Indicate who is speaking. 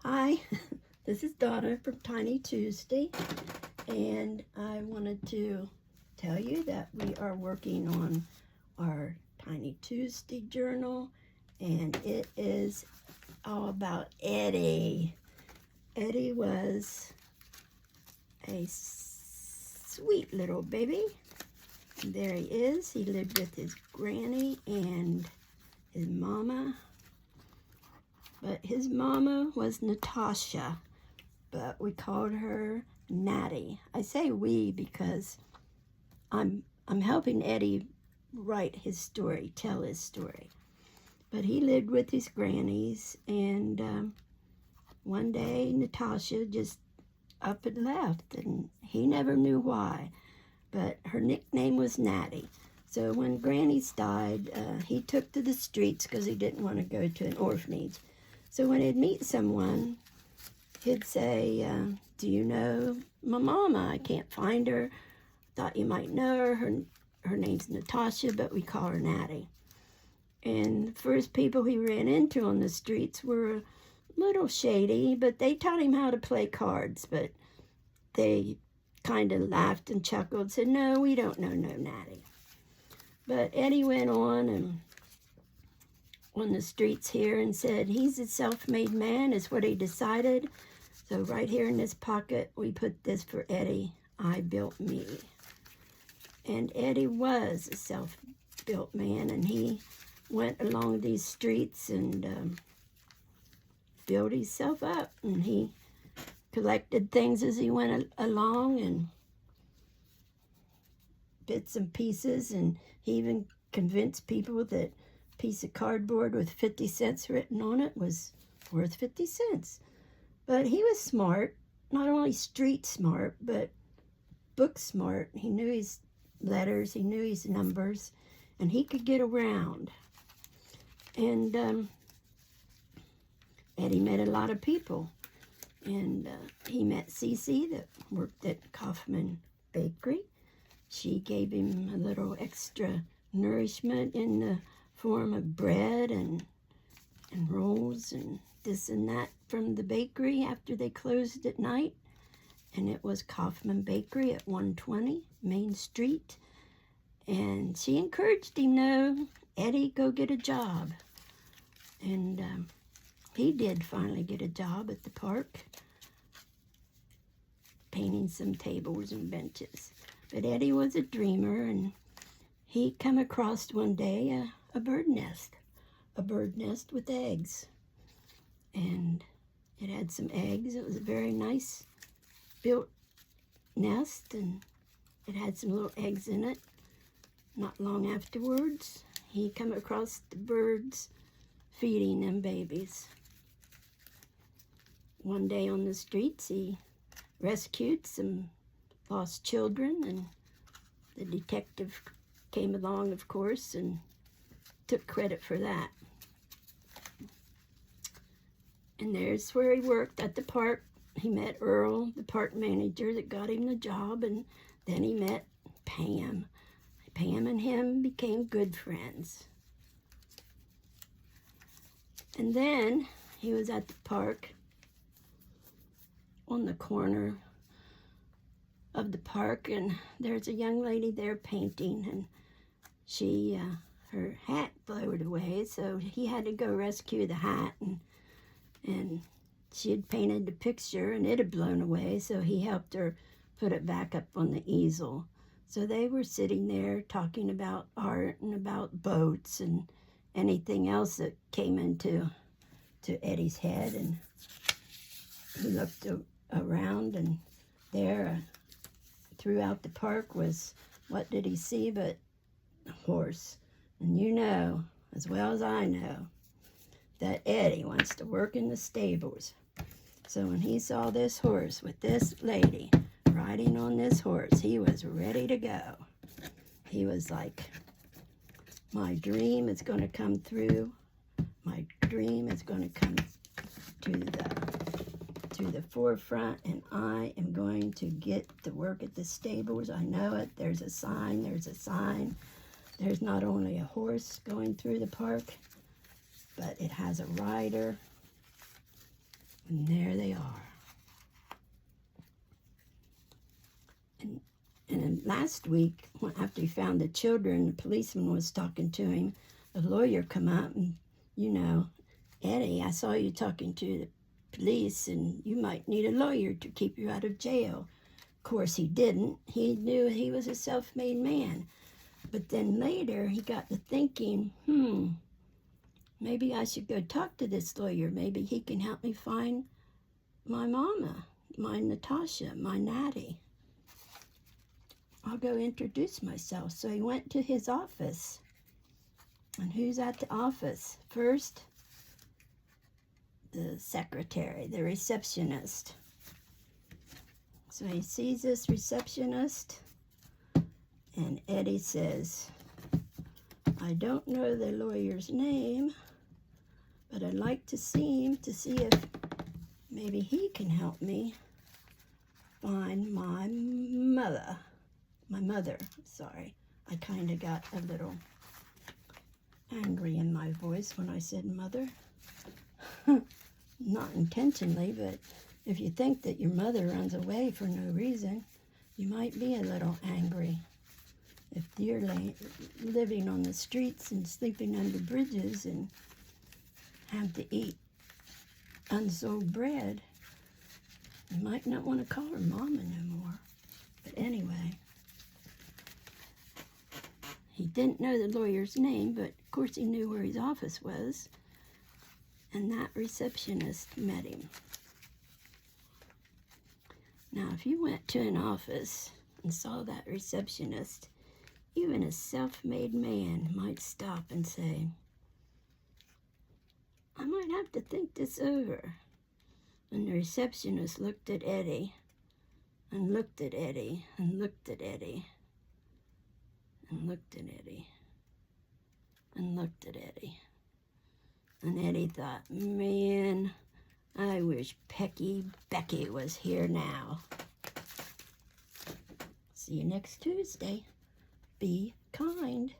Speaker 1: Hi, this is Donna from Tiny Tuesday, and I wanted to tell you that we are working on our Tiny Tuesday journal, and it is all about Eddie. Eddie was a sweet little baby. And there he is. He lived with his granny and his mama. But his mama was Natasha, but we called her Natty. I say we because I'm helping Eddie write his story, tell his story. But he lived with his grannies, and one day Natasha just up and left, and he never knew why. But her nickname was Natty. So when grannies died, he took to the streets because he didn't want to go to an orphanage. So when he'd meet someone, he'd say, do you know my mama? I can't find her. Thought you might know her. Her name's Natasha, but we call her Natty. And the first people he ran into on the streets were a little shady, but they taught him how to play cards. But they kind of laughed and chuckled, said, no, we don't know no Natty. But Eddie went on the streets here and said he's a self-made man is what he decided. So right here in this pocket we put this for Eddie, I built me. And Eddie was a self-built man, and he went along these streets and built himself up, and he collected things as he went along and bits and pieces, and he even convinced people that piece of cardboard with 50 cents written on it was worth 50 cents. But he was smart, not only street smart, but book smart. He knew his letters, he knew his numbers, and he could get around. And Eddie met a lot of people. And he met Cece that worked at Kaufman Bakery. She gave him a little extra nourishment in the form of bread and rolls and this and that from the bakery after they closed at night. And it was Kaufman Bakery at 120 Main Street. And she encouraged him, no, Eddie, go get a job. And he did finally get a job at the park, painting some tables and benches. But Eddie was a dreamer, and he come across one day a bird nest with eggs. And it had some eggs. It was a very nice built nest, and it had some little eggs in it. Not long afterwards, he come across the birds feeding them babies. One day on the streets, he rescued some lost children, and the detective came along, of course, and took credit for that. And there's where he worked at the park. He met Earl, the park manager that got him the job, and then he met Pam. Pam and him became good friends. And then he was at the park on the corner of the park, and there's a young lady there painting, and she her hat blowed away, so he had to go rescue the hat, and she had painted the picture and it had blown away, so he helped her put it back up on the easel. So they were sitting there talking about art and about boats and anything else that came into Eddie's head. And he looked around, and there throughout the park was, what did he see but a horse? And you know, as well as I know, that Eddie wants to work in the stables. So when he saw this horse with this lady riding on this horse, he was ready to go. He was like, my dream is going to come through. My dream is going to come to the forefront, and I am going to get to work at the stables. I know it. There's a sign. There's a sign. There's not only a horse going through the park, but it has a rider. And there they are. And then last week, after he found the children, the policeman was talking to him. The lawyer come out and, you know, Eddie, I saw you talking to the police and you might need a lawyer to keep you out of jail. Of course he didn't. He knew he was a self-made man. But then later he got to thinking, maybe I should go talk to this lawyer. Maybe he can help me find my mama, my Natasha, my Natty. I'll go introduce myself. So he went to his office. And who's at the office? First, the secretary, the receptionist. So he sees this receptionist, and Eddie says, I don't know the lawyer's name, but I'd like to see him to see if maybe he can help me find my mother. Sorry. I kind of got a little angry in my voice when I said mother. Not intentionally, but if you think that your mother runs away for no reason, you might be a little angry. If you're living on the streets and sleeping under bridges and have to eat unsold bread, you might not want to call her mama no more. But anyway, he didn't know the lawyer's name, but of course he knew where his office was. And that receptionist met him. Now, if you went to an office and saw that receptionist, even a self-made man might stop and say, I might have to think this over. And the receptionist looked at Eddie, and looked at Eddie, and looked at Eddie, and looked at Eddie, and looked at Eddie. And Eddie thought, man, I wish Becky was here now. See you next Tuesday. Be kind.